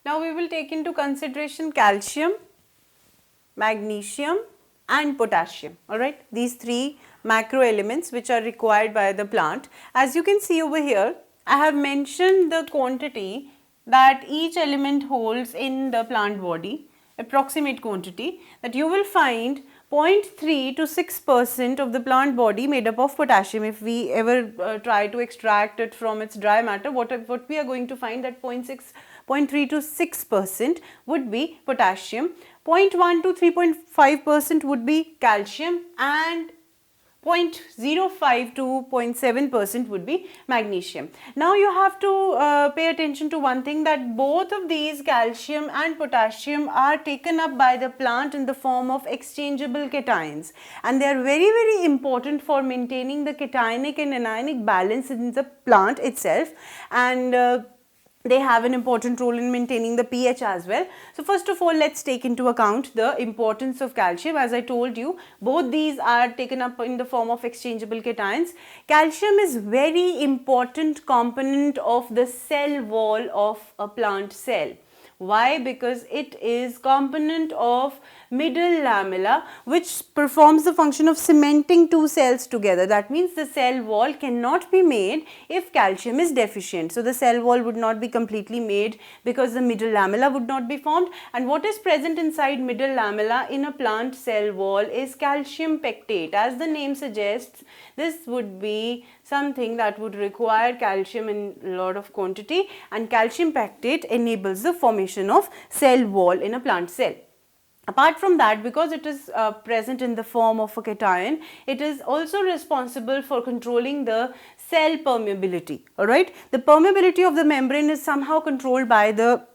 Now we will take into consideration calcium, magnesium and potassium. Alright, these three macro elements which are required by the plant. As you can see over here, I have mentioned the quantity that each element holds in the plant body, approximate quantity, that you will find 0.3 to 6% of the plant body made up of potassium. If we ever try to extract it from its dry matter, what we are going to find that 0.3 to 6% would be potassium, 0.1 to 3.5% would be calcium, and 0.05 to 0.7% would be magnesium. Now you have to pay attention to one thing, that both of these calcium and potassium are taken up by the plant in the form of exchangeable cations, and they are very important for maintaining the cationic and anionic balance in the plant itself, and they have an important role in maintaining the pH as well. So first of all, let's take into account the importance of calcium. As I told you, both these are taken up in the form of exchangeable cations. Calcium is very important component of the cell wall of a plant cell. Why? Because it is component of middle lamella, which performs the function of cementing two cells together. That means the cell wall cannot be made if calcium is deficient. So the cell wall would not be completely made because the middle lamella would not be formed. And what is present inside middle lamella in a plant cell wall is calcium pectate. As the name suggests, this would be something that would require calcium in a lot of quantity, and calcium pectate enables the formation of cell wall in a plant cell. Apart from that, because it is present in the form of a cation, it is also responsible for controlling the cell permeability. Alright, the permeability of the membrane is somehow controlled by the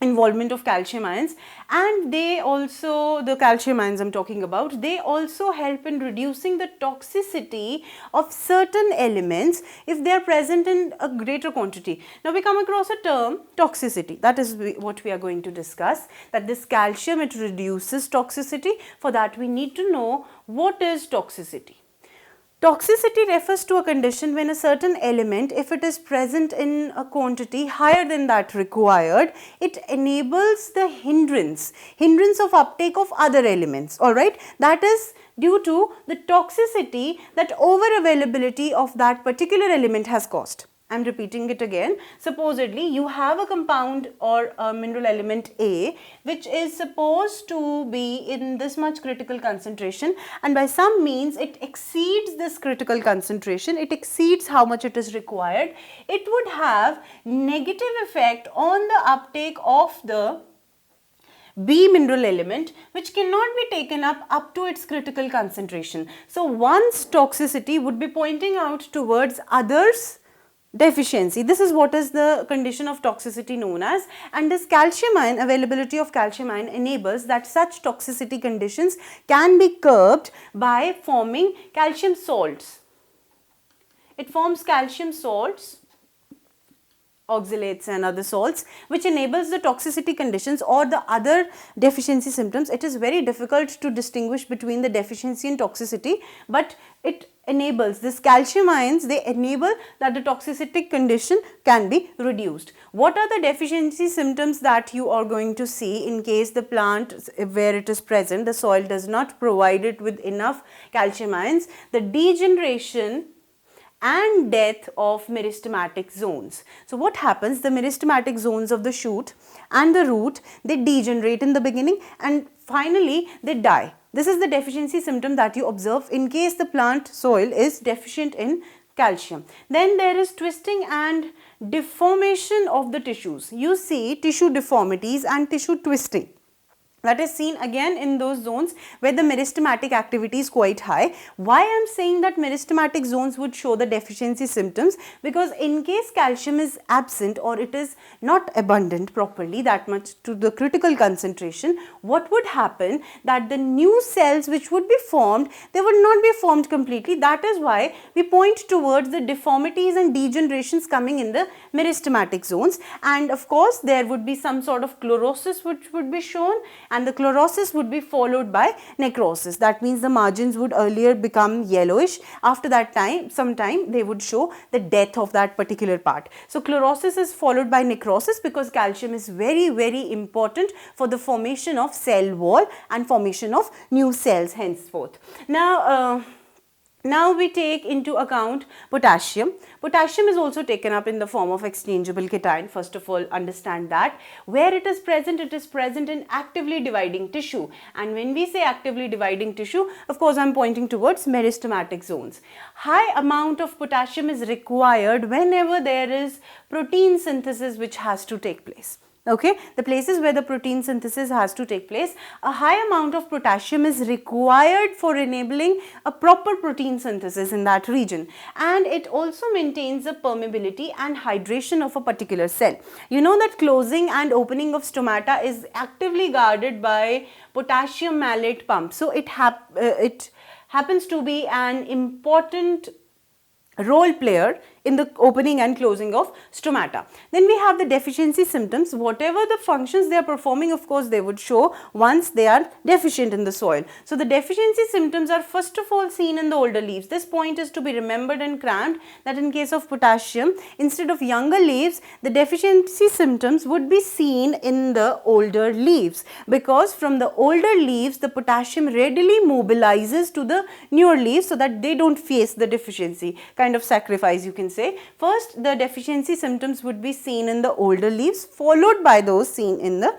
involvement of calcium ions, and they also, the calcium ions I'm talking about, they also help in reducing the toxicity of certain elements if they are present in a greater quantity. Now we come across a term, toxicity. That is what we are going to discuss, that this calcium, it reduces toxicity. For that we need to know what is toxicity. Toxicity refers to a condition when a certain element, if it is present in a quantity higher than that required, it enables the hindrance of uptake of other elements. Alright, that is due to the toxicity that over availability of that particular element has caused. I am repeating it again. Supposedly you have a compound or a mineral element A which is supposed to be in this much critical concentration, and by some means it exceeds this critical concentration, it exceeds how much it is required. It would have negative effect on the uptake of the B mineral element, which cannot be taken up to its critical concentration. So one's toxicity would be pointing out towards others' deficiency. This is what is the condition of toxicity known as, and this calcium ion, availability of calcium ion, enables that such toxicity conditions can be curbed by forming calcium salts. It forms calcium salts, oxalates and other salts, which enables the toxicity conditions or the other deficiency symptoms. It is very difficult to distinguish between the deficiency and toxicity, but it enables, this calcium ions, they enable that the toxicity condition can be reduced. What are the deficiency symptoms that you are going to see in case the plant where it is present, the soil does not provide it with enough calcium ions? The degeneration and death of meristematic zones. So what happens, the meristematic zones of the shoot and the root, they degenerate in the beginning and finally they die. This is the deficiency symptom that you observe in case the plant soil is deficient in calcium. Then there is twisting and deformation of the tissues. You see tissue deformities and tissue twisting. That is seen again in those zones where the meristematic activity is quite high. Why I am saying that meristematic zones would show the deficiency symptoms? Because in case calcium is absent or it is not abundant properly, that much to the critical concentration, what would happen, that the new cells which would be formed, they would not be formed completely. That is why we point towards the deformities and degenerations coming in the meristematic zones, and of course there would be some sort of chlorosis which would be shown, and the chlorosis would be followed by necrosis. That means the margins would earlier become yellowish. After that time, sometime they would show the death of that particular part. So chlorosis is followed by necrosis because calcium is very, very important for the formation of cell wall and formation of new cells henceforth. Now we take into account potassium. Potassium is also taken up in the form of exchangeable cation. First of all, understand that where it is present in actively dividing tissue. And when we say actively dividing tissue, of course, I am pointing towards meristematic zones. High amount of potassium is required whenever there is protein synthesis which has to take place. Okay, the places where the protein synthesis has to take place, a high amount of potassium is required for enabling a proper protein synthesis in that region, and it also maintains the permeability and hydration of a particular cell. You know that closing and opening of stomata is actively guarded by potassium malate pump. So it happens to be an important role player in the opening and closing of stomata. Then we have the deficiency symptoms. Whatever the functions they are performing, of course, they would show once they are deficient in the soil. So the deficiency symptoms are first of all seen in the older leaves. This point is to be remembered and crammed, that in case of potassium, instead of younger leaves, the deficiency symptoms would be seen in the older leaves, because from the older leaves the potassium readily mobilizes to the newer leaves so that they don't face the deficiency kind of sacrifice, you can say. First, the deficiency symptoms would be seen in the older leaves, followed by those seen in the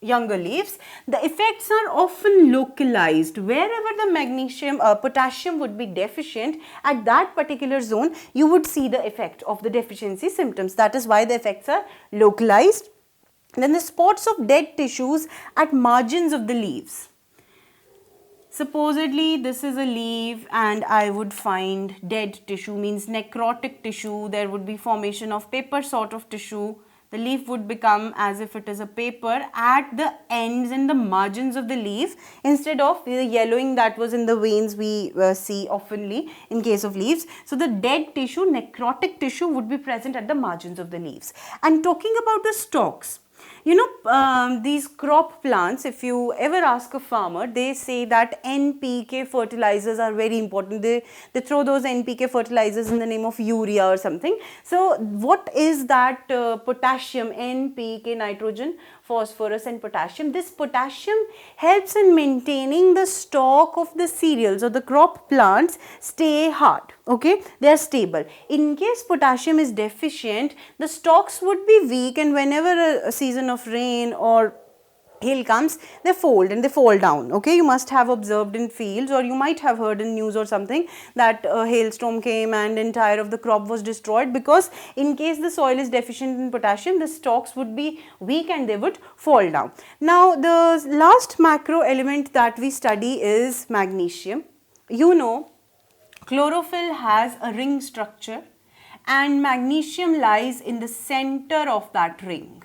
younger leaves. The effects are often localized. Wherever the potassium would be deficient, at that particular zone, you would see the effect of the deficiency symptoms. That is why the effects are localized. Then the spots of dead tissues at margins of the leaves. Supposedly this is a leaf and I would find dead tissue, means necrotic tissue. There would be formation of paper sort of tissue. The leaf would become as if it is a paper at the ends and the margins of the leaf, instead of the yellowing that was in the veins we see oftenly in case of leaves. So the dead tissue, necrotic tissue, would be present at the margins of the leaves. And talking about the stalks, you know, these crop plants, if you ever ask a farmer, they say that NPK fertilizers are very important. They throw those NPK fertilizers in the name of urea or something. So what is that potassium, NPK, nitrogen, phosphorus and potassium? This potassium helps in maintaining the stalk of the cereals or the crop plants stay hard. Okay, they are stable. In case potassium is deficient, the stalks would be weak, and whenever a season of rain or hail comes, they fold and they fall down. Okay, you must have observed in fields, or you might have heard in news or something, that a hailstorm came and entire of the crop was destroyed, because in case the soil is deficient in potassium, the stalks would be weak and they would fall down. Now the last macro element that we study is magnesium. You know, chlorophyll has a ring structure and magnesium lies in the center of that ring.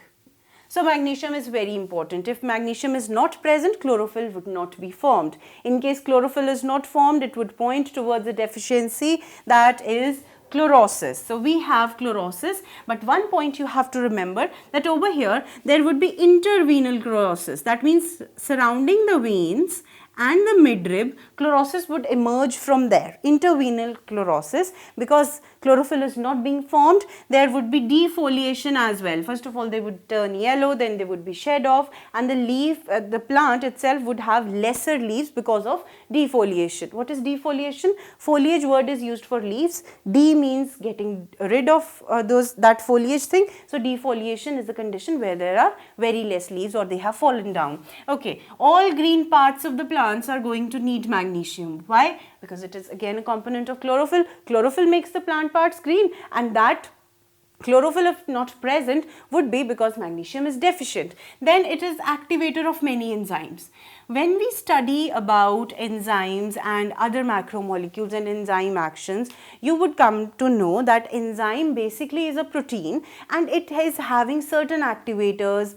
So magnesium is very important. If magnesium is not present, chlorophyll would not be formed. In case chlorophyll is not formed, it would point towards a deficiency, that is chlorosis. So we have chlorosis, but one point you have to remember, that over here there would be intervenal chlorosis. That means surrounding the veins and the midrib, chlorosis would emerge from there, intervenal chlorosis, because chlorophyll is not being formed. There would be defoliation as well. First of all, they would turn yellow, then they would be shed off, and the leaf, the plant itself would have lesser leaves because of defoliation. What is defoliation? Foliage word is used for leaves. De means getting rid of that foliage thing. So defoliation is the condition where there are very less leaves or they have fallen down. Okay, all green parts of the plant are going to need magnesium. Why? Because it is again a component of chlorophyll. Chlorophyll makes the plant parts green, and that chlorophyll, if not present, would be because magnesium is deficient. Then it is activator of many enzymes. When we study about enzymes and other macromolecules and enzyme actions, you would come to know that enzyme basically is a protein, and it is having certain activators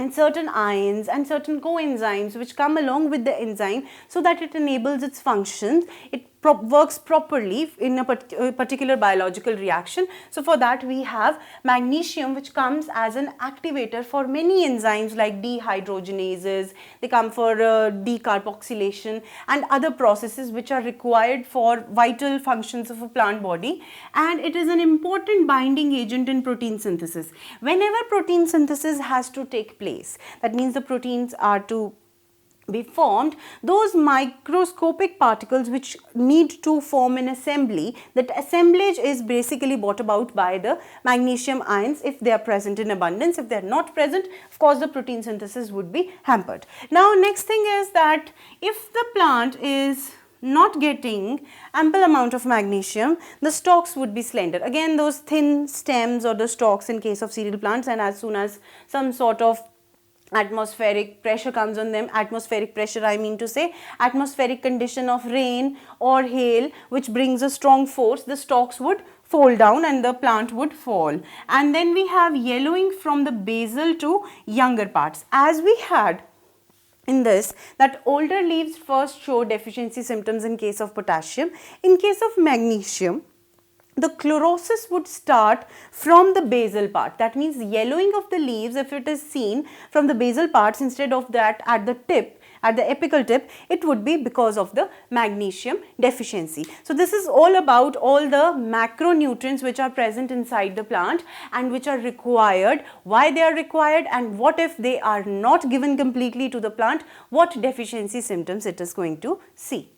and certain ions and certain coenzymes which come along with the enzyme so that it enables its functions. It works properly in a particular biological reaction. So for that we have magnesium, which comes as an activator for many enzymes like dehydrogenases. They come for decarboxylation and other processes which are required for vital functions of a plant body, and it is an important binding agent in protein synthesis. Whenever protein synthesis has to take place, that means the proteins are to be formed, those microscopic particles which need to form an assembly, that assemblage is basically brought about by the magnesium ions if they are present in abundance. If they are not present, of course the protein synthesis would be hampered. Now next thing is that if the plant is not getting ample amount of magnesium, the stalks would be slender. Again, those thin stems or the stalks in case of cereal plants, and as soon as some sort of atmospheric pressure comes on them, atmospheric pressure I mean to say, atmospheric condition of rain or hail which brings a strong force, the stalks would fall down and the plant would fall. And then we have yellowing from the basal to younger parts. As we had in this, that older leaves first show deficiency symptoms in case of potassium. In case of magnesium, the chlorosis would start from the basal part. That means yellowing of the leaves, if it is seen from the basal parts instead of that at the tip, at the apical tip, it would be because of the magnesium deficiency. So this is all about all the macronutrients which are present inside the plant and which are required, why they are required, and what if they are not given completely to the plant, what deficiency symptoms it is going to see.